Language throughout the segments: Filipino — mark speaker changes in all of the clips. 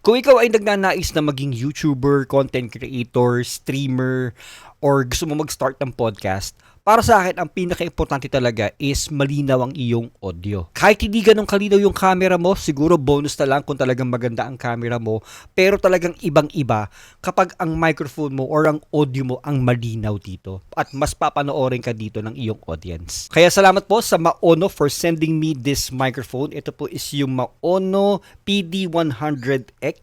Speaker 1: Kung ikaw ay nagnanais na maging YouTuber, content creator, streamer, or gusto mo mag-start ng podcast, para sa akin, ang pinaka-importante talaga is malinaw ang iyong audio. Kahit hindi ganun kalinaw yung camera mo, siguro bonus na lang kung talagang maganda ang camera mo, pero talagang ibang-iba kapag ang microphone mo or ang audio mo ang malinaw dito. At mas papanoorin ka dito ng iyong audience. Kaya salamat po sa Maono for sending me this microphone. Ito po is yung Maono PD100X.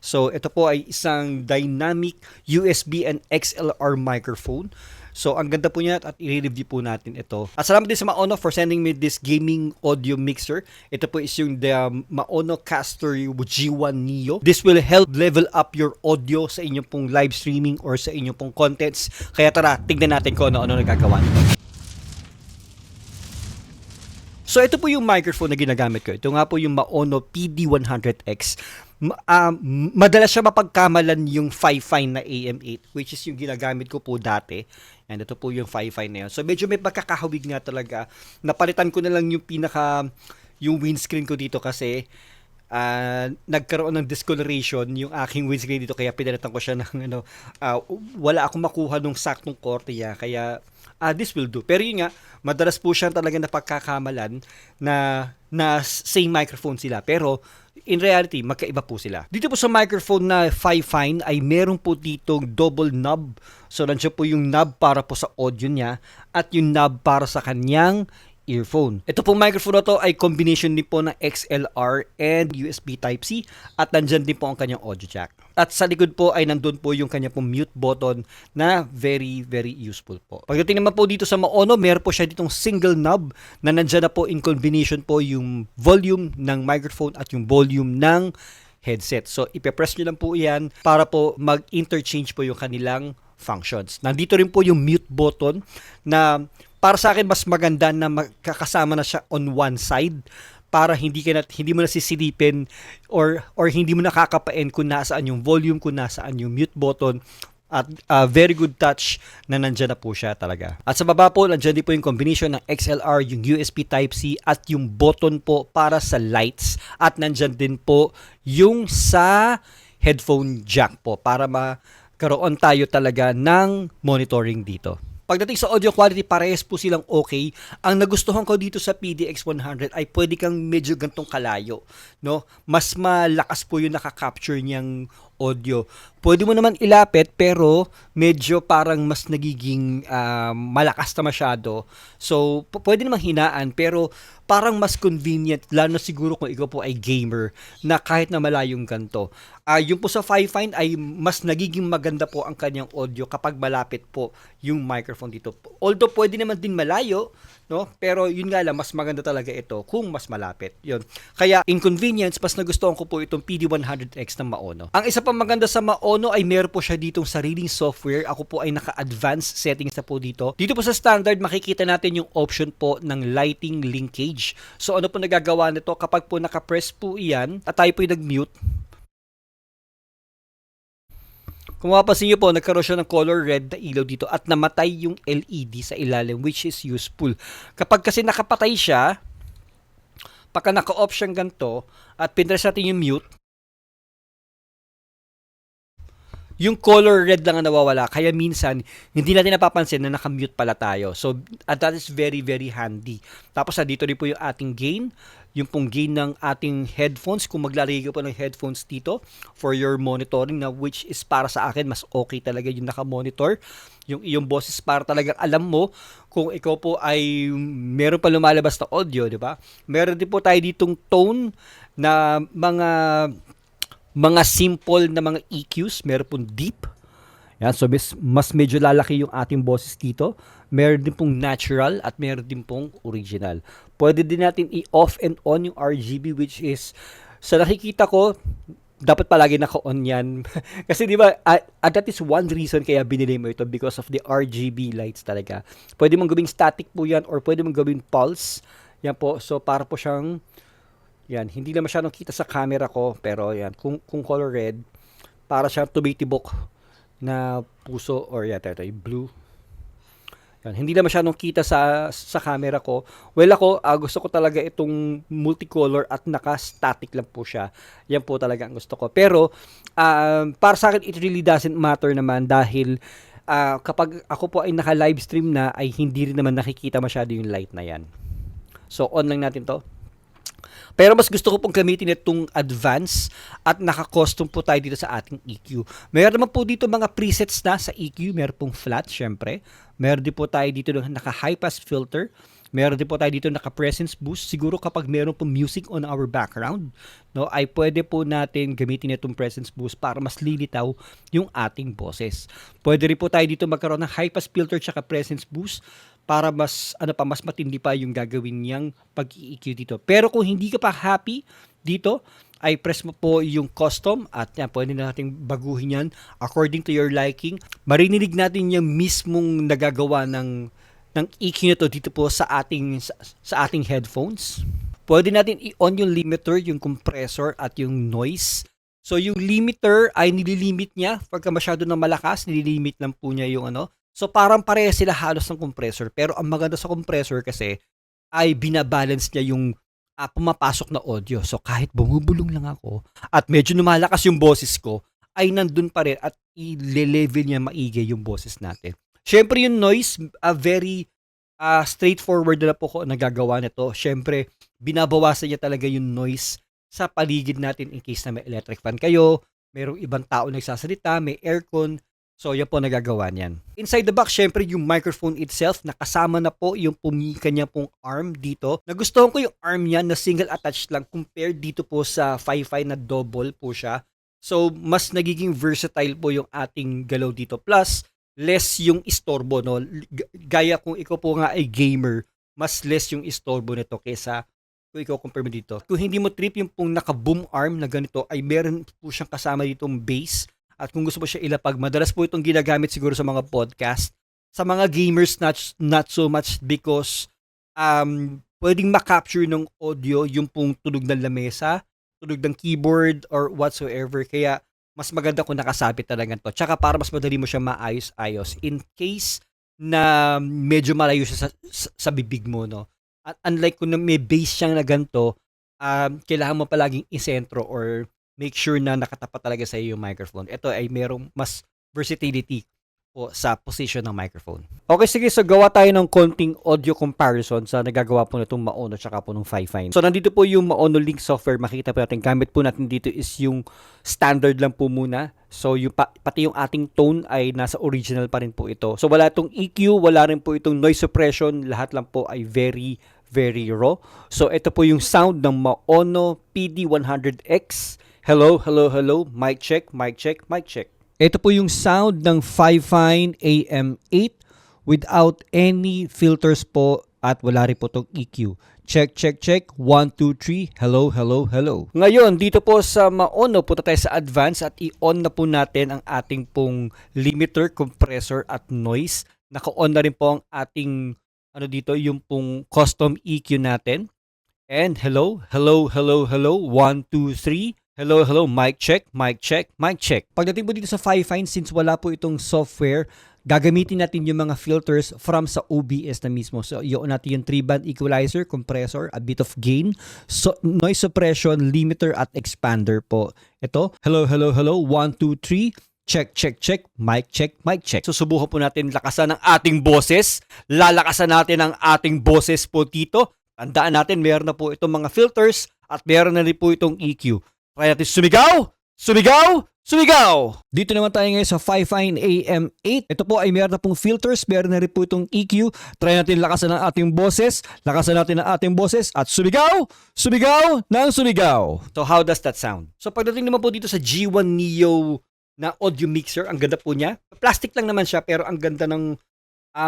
Speaker 1: So, ito po ay isang dynamic USB and XLR microphone. So, ang ganda po niya at i-review po natin ito. At salamat din sa Maono for sending me this gaming audio mixer. Ito po is yung the Maono Caster G1 Neo. This will help level up your audio sa inyong pong live streaming or sa inyong pong contents. Kaya tara, tignan natin kung ano-ano nagagawa nito. So, ito po yung microphone na ginagamit ko. Ito nga po yung Maono PD100X. Madalas siya mapagkamalan yung 5-fine na AM8, which is yung ginagamit ko po dati. And ito po yung 5-fine na yun. So, medyo may pagkakahawig nga talaga. Napalitan ko na lang yung windscreen ko dito kasi nagkaroon ng discoloration yung aking windscreen dito, kaya pinalitan ko siya ng wala akong makuha nung saktong korteya, kaya this will do. Pero yun nga, madalas po siya talaga napagkakamalan na same microphone sila, pero in reality, magkaiba po sila. Dito po sa microphone na 5-fine ay meron po ditong double knob. So, nandiyan po yung knob para po sa audio niya at yung knob para sa kanyang earphone. Ito pong microphone na to ay combination din po ng XLR and USB Type-C at nandyan din po ang kanyang audio jack. At sa likod po ay nandun po yung kanya pong mute button na very, very useful po. Pagdating naman po dito sa Maono, meron po siya ditong single knob na nandyan na po in combination po yung volume ng microphone at yung volume ng headset. So, ipe-press nyo lang po yan para po mag-interchange po yung kanilang functions. Nandito rin po yung mute button na para sa akin mas maganda na magkakasama na siya on one side para hindi mo nasisilipin or hindi mo nakakapain kung nasaan yung volume, kung nasaan yung mute button. At very good touch na nandyan na po siya talaga. At sa baba po, nandyan din po yung combination ng XLR, yung USB Type-C at yung button po para sa lights. At nandyan din po yung sa headphone jack po para magkaroon tayo talaga ng monitoring dito. Pagdating sa audio quality, parehas po silang okay. Ang nagustuhan ko dito sa PDX100 ay pwede kang medyo gantong kalayo, no? Mas malakas po yung nakaka-capture niyang audio. Pwede mo naman ilapit pero medyo parang mas nagiging malakas na masyado. So, pwede namang hinaan pero parang mas convenient, lalo na siguro kung ikaw po ay gamer na kahit na malayong ganito. Yung po sa 5-fine ay mas nagiging maganda po ang kanyang audio kapag malapit po yung microphone dito. Although pwede naman din malayo, no? Pero yun nga lang, mas maganda talaga ito kung mas malapit. Yun. Kaya inconvenience, mas nagustuhan ko po itong PD100X ng Maono. Ang isa pang maganda sa Maono ay meron po siya ditong sariling software. Ako po ay naka-advanced settings na po dito. Dito po sa standard, makikita natin yung option po ng lighting linkage. So ano po nagagawa nito? Kapag po naka-press po iyan at tayo po yung nag-mute, kung mapapansin nyo po, nagkaroon siya ng color red na ilaw dito at namatay yung LED sa ilalim, which is useful. Kapag kasi nakapatay siya, pagka naka-off siyang ganito at pinress natin yung mute, yung color red lang ang nawawala. Kaya minsan, hindi natin napapansin na naka-mute pala tayo. So, that is very, very handy. Tapos, dito rin po yung ating gain. Yung pong gain ng ating headphones. Kung maglalagay ka po ng headphones dito for your monitoring, na which is para sa akin, mas okay talaga yung naka-monitor. Yung iyong boses para talagang alam mo kung ikaw po ay meron pa lumalabas na audio, di ba? Meron din po tayo ditong tone na mga simple na mga EQs, meron pong deep. Yan, so mas medyo lalaki yung ating boses dito. Meron din pong natural at meron din pong original. Pwede din natin i-off and on yung RGB, which is, sa nakikita ko, dapat palagi naka-on yan. Kasi di ba, that is one reason kaya binili mo ito, because of the RGB lights talaga. Pwede mong gawing static po yan or pwede mong gawing pulse. Yan po, so para po siyang yan, hindi na masyadong kita sa camera ko, pero yan, kung color red, para siya tumitibok na puso, or yan, ito, yung blue. Yan, hindi na masyadong kita sa camera ko. Well ako, gusto ko talaga itong multicolor at naka-static lang po siya. Yan po talaga ang gusto ko. Pero para sa akin, it really doesn't matter naman dahil kapag ako po ay naka-live stream na ay hindi rin naman nakikita masyado yung light na yan. So on lang natin to. Pero mas gusto ko pong gamitin itong advance at naka-custom po tayo dito sa ating EQ. Meron naman po dito mga presets na sa EQ. Meron pong flat, syempre. Meron din po tayo dito ng naka-high pass filter. Meron din po tayo dito naka-presence boost. Siguro kapag meron pong music on our background, no, ay pwede po natin gamitin itong presence boost para mas lilitaw yung ating boses. Pwede rin po tayo dito magkaroon ng high pass filter tsaka presence boost para mas matindi pa yung gagawin niyang pag-EQ dito. Pero kung hindi ka pa happy dito, ay press mo po yung custom at yan, pwede na natin baguhin yan according to your liking. Marinig natin yung mismong nagagawa ng EQ na to dito po sa ating headphones. Pwede natin i-on yung limiter, yung compressor at yung noise. So yung limiter ay nililimit niya pagka masyado na malakas, nililimit lang po niya yung ano. So parang pareha sila halos ng compressor, pero ang maganda sa compressor kasi ay binabalance niya yung pumapasok na audio. So kahit bumubulong lang ako at medyo lumalakas yung boses ko, ay nandun pa rin at i-level niya maigi yung boses natin. Syempre yung noise, very straightforward na po ko nagagawa nito. Syempre, binabawasan niya talaga yung noise sa paligid natin in case na may electric fan kayo, merong ibang tao nagsasalita, may aircon. So, yan po nagagawa niyan. Inside the box, syempre yung microphone itself, nakasama na po yung kanya pong arm dito. Nagustuhan ko yung arm niya na single attached lang compared dito po sa Fi-Fi na double po siya. So, mas nagiging versatile po yung ating galaw dito. Plus, less yung istorbo, no? Gaya kung ikaw po nga ay gamer, mas less yung istorbo nito kesa kung ikaw compare mo dito. Kung hindi mo trip yung pong naka-boom arm na ganito, ay meron po siyang kasama ditong bass. At kung gusto mo siya ilapag, madalas po itong ginagamit siguro sa mga podcast. Sa mga gamers, not so much because pwedeng makapture ng audio yung pong tunog ng lamesa, tunog ng keyboard, or whatsoever. Kaya, mas maganda kung nakasabit talaga to. Tsaka para mas madali mo siya maayos-ayos in case na medyo malayo siya sa bibig mo, no? At unlike kung may bass siyang na ganito, kailangan mo palaging isentro or make sure na nakatapat talaga sa iyo yung microphone. Ito ay merong mas versatility po sa position ng microphone. Okay, sige. So, gawa tayo ng konting audio comparison sa nagagawa po nitong Maono tsaka po ng Fi-Fi. So, nandito po yung Maono Link software. Makikita po natin. Gamit po natin dito is yung standard lang po muna. So, yung pati yung ating tone ay nasa original pa rin po ito. So, wala itong EQ, wala rin po itong noise suppression. Lahat lang po ay very, very raw. So, ito po yung sound ng Maono PD100X. Hello, hello, hello. Mic check, mic check, mic check. Ito po yung sound ng Fi-Fi AM8 without any filters po at wala rin po itong EQ. Check, check, check. 1, 2, 3. Hello, hello, hello. Ngayon, dito po sa Maono, punta tayo sa advance at i-on na po natin ang ating pong limiter, compressor at noise. Naka-on na rin po ang ating dito, yung pong custom EQ natin. And hello, hello, hello, hello. 1, 2, 3. Hello, hello, mic check, mic check, mic check. Pagdating po dito sa Fi-Fi, since wala po itong software, gagamitin natin yung mga filters from sa OBS na mismo. So, i-on natin yung 3-band equalizer, compressor, a bit of gain, noise suppression, limiter, at expander po. Ito, hello, hello, hello, 1, 2, 3. Check, check, check, mic check, mic check. So, subukan po natin lakasan ang ating boses. Lalakasan natin ang ating boses po dito. Tandaan natin, meron na po itong mga filters at meron na rin po itong EQ. Try natin sumigaw! Sumigaw! Sumigaw! Dito naman tayo ngayon sa Fi-Fi AM8. Ito po ay meron na pong filters, meron na rin po itong EQ. Try natin lakasan ang ating boses. Lakasan natin ang ating boses at sumigaw! Sumigaw ng sumigaw! So how does that sound? So pagdating naman po dito sa G1 Neo na audio mixer, ang ganda po niya. Plastic lang naman siya pero ang ganda ng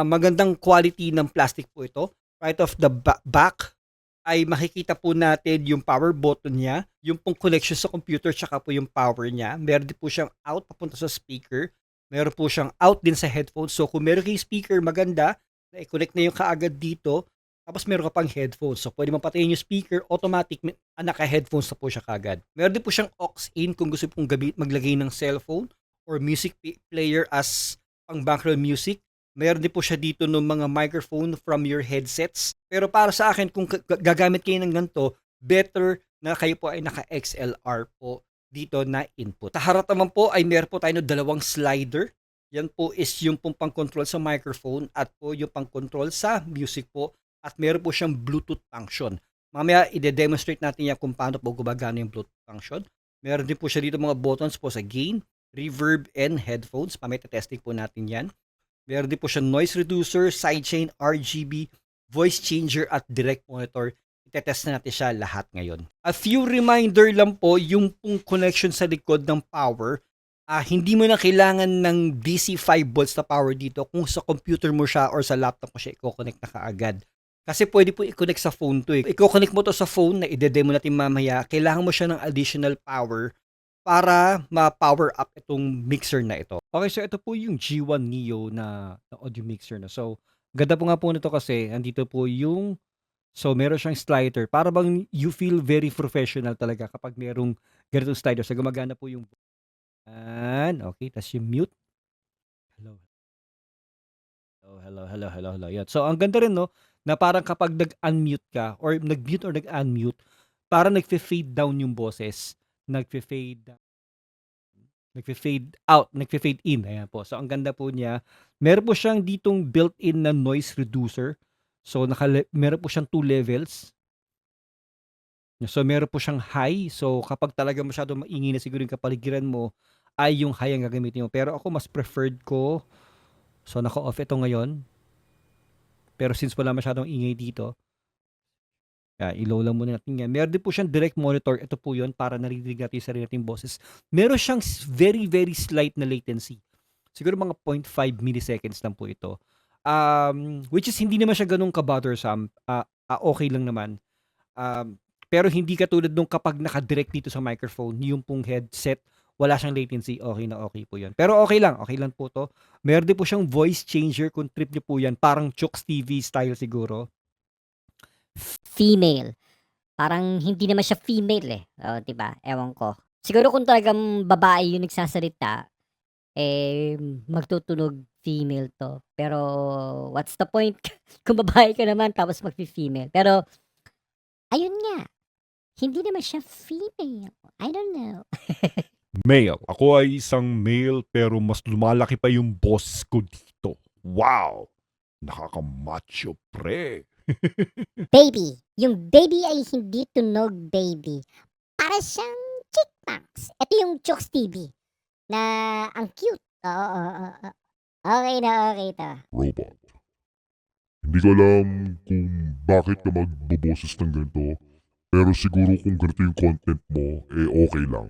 Speaker 1: magandang quality ng plastic po ito. Right off the back ay makikita po natin yung power button niya, yung pong connection sa computer, tsaka po yung power niya. Meron din po siyang out papunta sa speaker. Meron po siyang out din sa headphones. So kung meron kayong speaker maganda, na i-connect na yung kaagad dito, tapos meron ka pang headphones. So pwede mapatayin yung speaker, automatic, naka-headphones na po siya kaagad. Meron din po siyang aux-in kung gusto pong maglagay ng cellphone or music player as pang background music. Meron din po siya dito ng mga microphone from your headsets. Pero para sa akin, kung gagamit kayo ng ganito, better na kayo po ay naka-XLR po dito na input. Sa harap naman po ay meron po tayo ng dalawang slider. Yan po is yung pong pang-control sa microphone at po yung pang-control sa music po. At meron po siyang Bluetooth function. Mamaya ide-demonstrate natin yan kung paano po gumagana yung Bluetooth function. Meron din po siya dito mga buttons po sa gain, reverb, and headphones. Mamaya testing po natin yan. Meron din po siya noise reducer, sidechain, RGB, voice changer at direct monitor. Itetest na natin siya lahat ngayon. A few reminder lang po, yung pong connection sa likod ng power, hindi mo na kailangan ng DC 5 volts na power dito kung sa computer mo siya or sa laptop mo siya i-connect na kaagad. Kasi pwede po i-connect sa phone to eh. I-connect mo to sa phone na ide-demo natin mamaya. Kailangan mo siya ng additional power para ma-power up itong mixer na ito. Okay, so ito po yung G1 Neo na audio mixer na. So, ganda po nga po nito kasi andito po yung meron siyang slider. Para bang you feel very professional talaga kapag merong ganitong slider. So, gumagana po yung okay, tas yung mute. Hello. Hello. Yan. So, ang ganda rin, no, na parang kapag nag-unmute ka or nag-mute or nag-unmute, parang nagfe-fade down yung boses. Nagfe-fade out, nagfe-fade in. Ayan po. So, ang ganda po niya. Meron po siyang ditong built-in na noise reducer. So, meron po siyang 2 levels. So, meron po siyang high. So, kapag talaga masyado maingay na siguro yung kapaligiran mo, ay yung high ang gagamitin mo. Pero ako, mas preferred ko. So, naka-off ito ngayon. Pero since wala masyadong ingay dito, i-low lang muna natin yan. Meron din po siyang direct monitor. Ito po yun para naririnig natin yung sarili nating boses. Meron siyang very, very slight na latency. Siguro mga 0.5 milliseconds lang po ito. Which is hindi naman siya ganun ka-bothersome. Okay lang naman. Pero hindi katulad nung kapag naka-direct dito sa microphone, yung pong headset, wala siyang latency, okay na okay po yun. Pero okay lang po to. Meron din po siyang voice changer kung trip niyo po yan. Parang Chooks TV style siguro.
Speaker 2: Female. Parang hindi naman siya female eh. 'Di ba? Ewan ko. Siguro kung talagang babae yung nagsasalita, magtutunog female 'to. Pero what's the point kung babae ka naman tapos magfi-female. Pero ayun nga, hindi naman siya female. I don't know.
Speaker 3: Male. Ako ay isang male pero mas lumalaki pa yung boss ko dito. Wow! Nakakamacho, pre.
Speaker 2: Baby. Yung baby ay hindi tunog baby. Para siyang chickbox. Ito yung Chooks TV na ang cute. Oo. Okay na okay to.
Speaker 3: Robot. Hindi ko alam kung bakit ka magboboses ng ganito. Pero siguro kung ganito yung content mo, okay lang.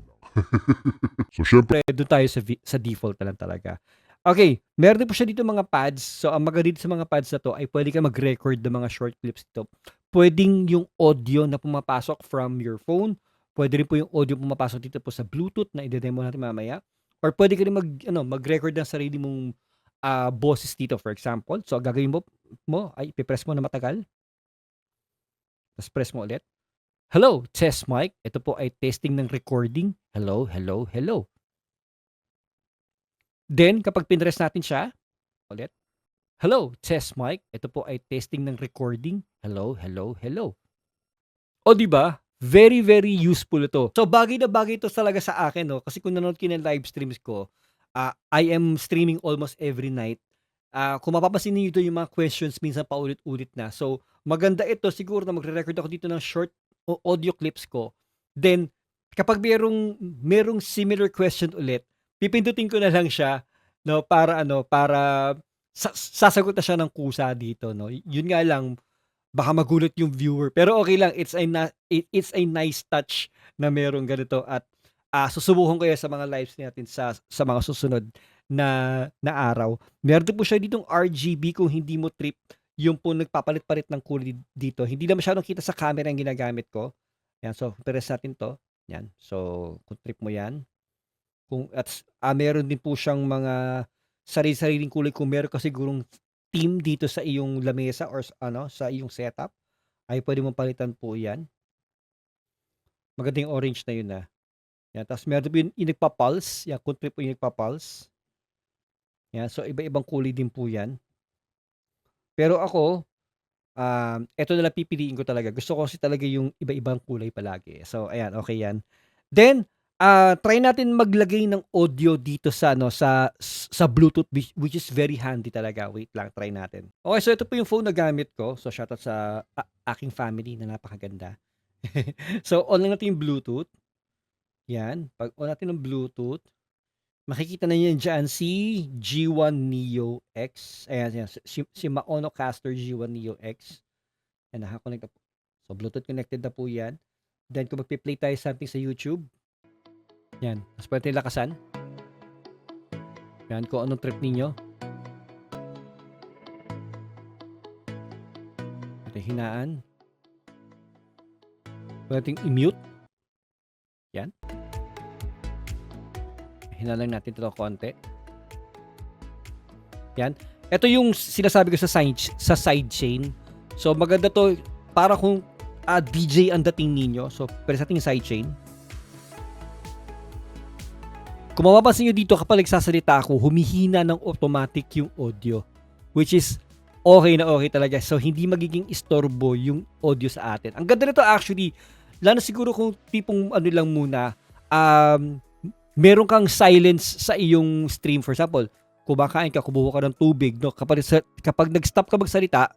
Speaker 3: So, syempre,
Speaker 1: Doon tayo sa default na lang talaga. Okay, meron din po siya dito mga pads. So, ang maganda dito sa mga pads na to ay pwede ka mag-record ng mga short clips dito. Pwedeng yung audio na pumapasok from your phone. Pwede rin po yung audio pumapasok dito po sa Bluetooth na i-demo natin mamaya. Or pwede ka rin mag-record ng sarili mong boses dito, for example. So, gagawin mo ay ipipress mo na matagal. Tapos press mo ulit. Hello, test mic. Ito po ay testing ng recording. Hello. Then, kapag pinress natin siya, ulit. Hello, test mic. Ito po ay testing ng recording. Hello. O, di ba? Very, very useful ito. So, bagay na bagay ito talaga sa akin, no? Kasi kung nanonood kayo ng live streams ko, I am streaming almost every night. Kung mapapansin niyo yung mga questions minsan paulit-ulit na. So, maganda ito. Siguro na magre-record ako dito ng short audio clips ko. Then, kapag merong similar question ulit, pipindutin ko na lang siya, no, para sasagot na siya ng kusa dito, no. Yun nga lang, baka magulat yung viewer. Pero okay lang, it's a nice touch na merong ganito at susubukan ko yan sa mga lives natin sa mga susunod na araw. Meron din po siya ditong RGB kung hindi mo trip yung po nagpapalit-palit ng kulay dito. Hindi na masyadong kita sa camera yung ginagamit ko. Yan, so press natin to. Yan. So, kung trip mo yan. Meron din po siyang mga sarili-sariling kulay. Kung meron ka sigurong theme dito sa iyong lamesa or sa iyong setup, ay pwede mong palitan po yan. Maganda yung orange na yun na. Yan. Tapos meron din yung nagpa-pulse. Yan, kung trip po yung nagpa-pulse. Yan. So, iba-ibang kulay din po yan. Pero ako, eto na lang pipiliin ko talaga. Gusto ko kasi talaga yung iba-ibang kulay palagi. So, ayan, okay yan. Then, try natin maglagay ng audio dito sa ano sa Bluetooth which is very handy talaga. Wait lang, try natin. Okay, so ito po yung phone na gamit ko. So, shoutout sa aking family na napakaganda. So, on lang natin yung Bluetooth. Yan. Pag on natin ng Bluetooth, makikita na niyan dyan si G1 Neo X. Ayan, yan. Si Maonocaster G1 Neo X. Ayan, nakakonect na po. So, Bluetooth connected na po yan. Then, kung magpi-play tayo something sa YouTube, yan. Mas pwede tayo lakasan. Yan, kung anong trip ninyo. Pwede hinaan. Pwede i-mute. Yan. Hina lang natin ito konti. Yan. Ito yung sinasabi ko sa sidechain. So, maganda to para kung DJ ang dating ninyo. So, pwede sa ating sidechain. Kung mapapansin nyo dito kapag nagsasalita ako, humihina ng automatic yung audio. Which is okay na okay talaga. So, hindi magiging istorbo yung audio sa atin. Ang ganda nito actually, lalo siguro kung tipong ano lang muna, meron kang silence sa iyong stream. For example, kumakain ka, kumuha ka ng tubig. No? Kapag nag-stop ka magsalita,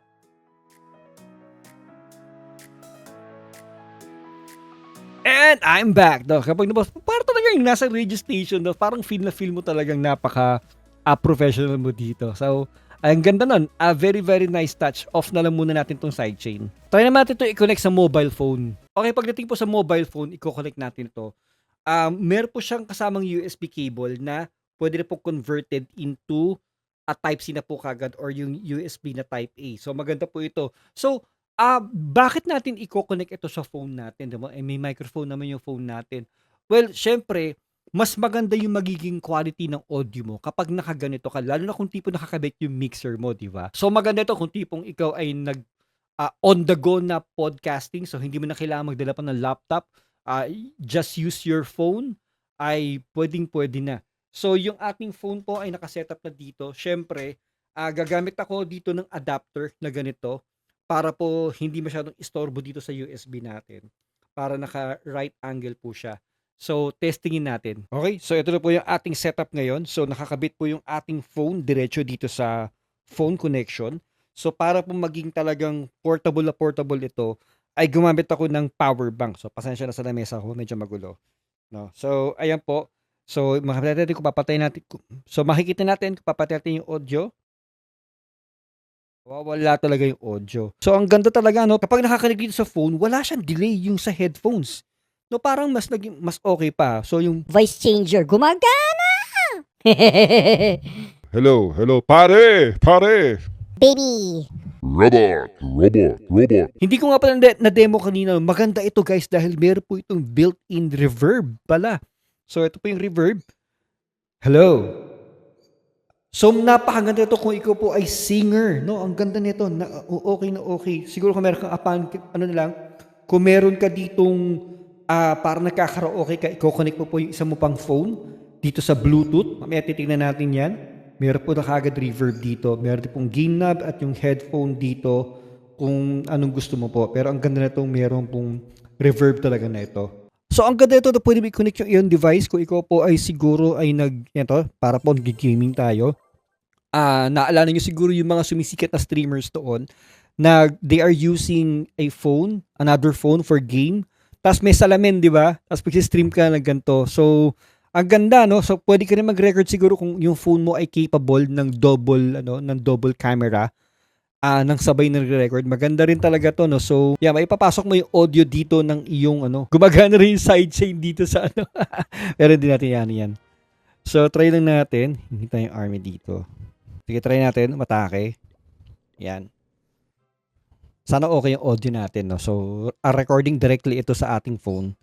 Speaker 1: and I'm back. No? Kapag parang talagang nasa radio station, no? Parang feel na feel mo talagang napaka-professional mo dito. So, ang ganda nun. A very, very nice touch. Off na lang muna natin tong sidechain. Try naman natin ito i-connect sa mobile phone. Okay, pagdating po sa mobile phone, i-connect natin ito. Meron po siyang kasamang USB cable na pwede na po converted into a Type-C na po kagad or yung USB na Type-A. So, maganda po ito. So, bakit natin i-connect ito sa phone natin? Diba? May microphone naman yung phone natin. Well, syempre, mas maganda yung magiging quality ng audio mo kapag nakaganito ka. Lalo na kung tipo nakakabit yung mixer mo, di ba? So, maganda ito kung tipong ikaw ay on the go na podcasting. So, hindi mo na kailangan magdala pa ng laptop. Just use your phone ay pwedeng-pwede na. So, yung ating phone po ay nakasetup na dito. Syempre, gagamit ako dito ng adapter na ganito para po hindi masyadong istorbo dito sa USB natin. Para naka right angle po siya. So, testingin natin. Okay, so ito na po yung ating setup ngayon. So, nakakabit po yung ating phone diretso dito sa phone connection. So, para po maging talagang portable na portable ito, ay gumamit ako ng power bank. So, pasensya na sa lamesa ko, medyo magulo. No? So, ayan po. So, makikita natin kung papatay natin. So, makikita natin kung papatay natin yung audio. Wala talaga yung audio. So, ang ganda talaga, no? Kapag nakakarinig dito sa phone, wala siyang delay yung sa headphones. No, parang mas okay pa. So, yung
Speaker 2: Voice changer, gumagana!
Speaker 3: Hello, pare!
Speaker 2: Baby!
Speaker 3: Robot.
Speaker 1: hindi ko nga pala na-demo kanina. Maganda ito, guys, dahil meron po itong built-in reverb pala. So, ito po yung reverb. Hello. So, napakaganda ito kung ikaw po ay singer, no? Ang ganda nito, okay na okay. Siguro kung meron kang kung meron ka ditong para nagkakaraoke ka, i-connect mo po yung isa mo pang phone dito sa Bluetooth. Mamaya titignan natin yan. Meron po na kagad reverb dito. Meron din pong gain knob at yung headphone dito kung anong gusto mo po. Pero ang ganda na itong meron pong reverb talaga na ito. So, ang ganda ito na pwede mo i-connect yung iyong device kung ikaw po ay siguro ay para po nag-gaming tayo. Naalala nyo siguro yung mga sumisikat na streamers doon na they are using another phone for game. Tapos may salamin, di ba? Tapos pag-stream ka na ganito. So, ang ganda, no? So, pwede ka rin mag-record siguro kung yung phone mo ay capable ng double camera. Nang sabay na record. Maganda rin talaga to, no? So, maipapasok mo yung audio dito ng iyong, gumagana rin yung sidechain dito sa, Pero hindi natin yan. So, try lang natin. Hindi tayong army dito. Sige, try natin. Matake. Yan. Sana okay yung audio natin, no? So, recording directly ito sa ating phone.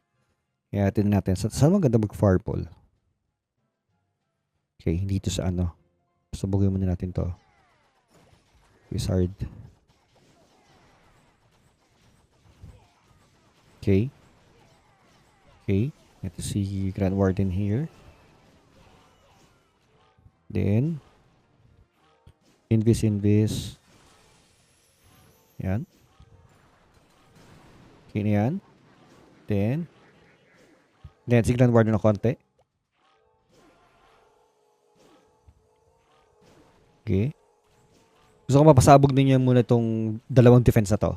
Speaker 1: Kaya natin. Saan maganda mag-fireball? Okay, dito sa Subugin muna natin to. Wizard. Okay. Let's see Grand Warden here. Then, Invis. Yan. Okay na yan. Then Signal Ward na konti. Okay. Gusto ko mapasabog din yan muna itong dalawang defense na to.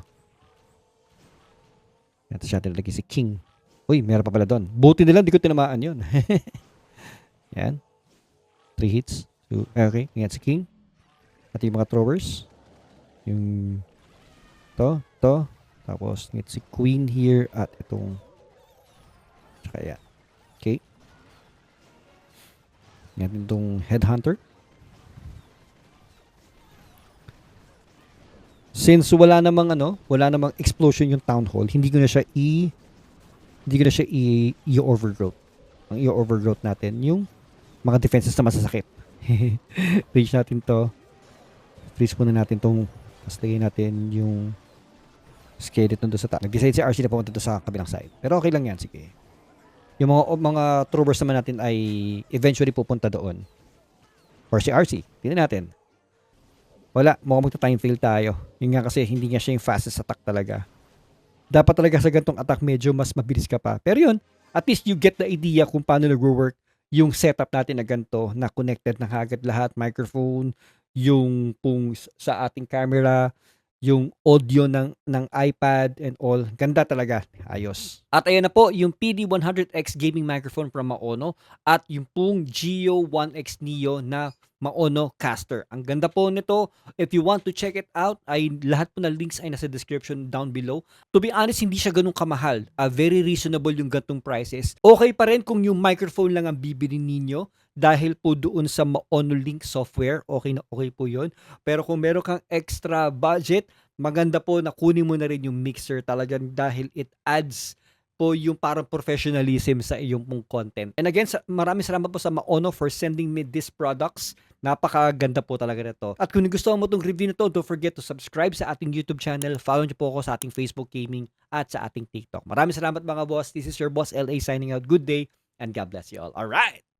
Speaker 1: Yan, tapos natin lagi si King. Uy, meron pa pala doon. Buti nila, di ko tinamaan yun. Yan. 3 hits. So, okay, yan si King. At yung mga throwers. Yung to. Tapos, yan si Queen here at itong tsaka yan. Okay. Yan itong Headhunter. Since wala namang explosion yung Town Hall, hindi ko na siya i-overgrowth. Ang i-overgrowth natin yung mga defenses na masasakit. Reach natin to. Freeze muna natin tong, tapos lagay natin yung skeleton doon sa taas. Nag-decide si RC na pumunta doon sa kabilang side. Pero okay lang yan, sige. Yung mga throwers naman natin ay eventually pupunta doon. Or si RC. Tingnan natin. Wala, mukhang magta-time fail tayo. Yun nga kasi hindi nga siya yung fastest attack talaga. Dapat talaga sa gantong attack medyo mas mabilis ka pa. Pero yun, at least you get the idea kung paano nag-work yung setup natin na ganito, na connected na kagad lahat, microphone, yung pong sa ating camera, yung audio ng iPad and all. Ganda talaga. Ayos. At ayan na po, yung PD100X gaming microphone from Maono at yung pong Geo 1X Neo na Maono caster. Ang ganda po nito. If you want to check it out, ay lahat po na links ay nasa description down below. To be honest, hindi siya ganun kamahal. Very reasonable yung gantong prices. Okay pa rin kung yung microphone lang ang bibili ninyo dahil po doon sa Maono Link software. Okay na okay po yun. Pero kung meron kang extra budget, maganda po na kunin mo na rin yung mixer talagang dahil it adds po yung parang professionalism sa iyong pong content. And again, maraming salamat po sa Maono for sending me these products. Napakaganda po talaga nito. At kung gusto mo itong review nito, don't forget to subscribe sa ating YouTube channel. Follow niyo po ako sa ating Facebook Gaming at sa ating TikTok. Maraming salamat mga boss. This is your boss LA signing out. Good day and God bless you all. Alright!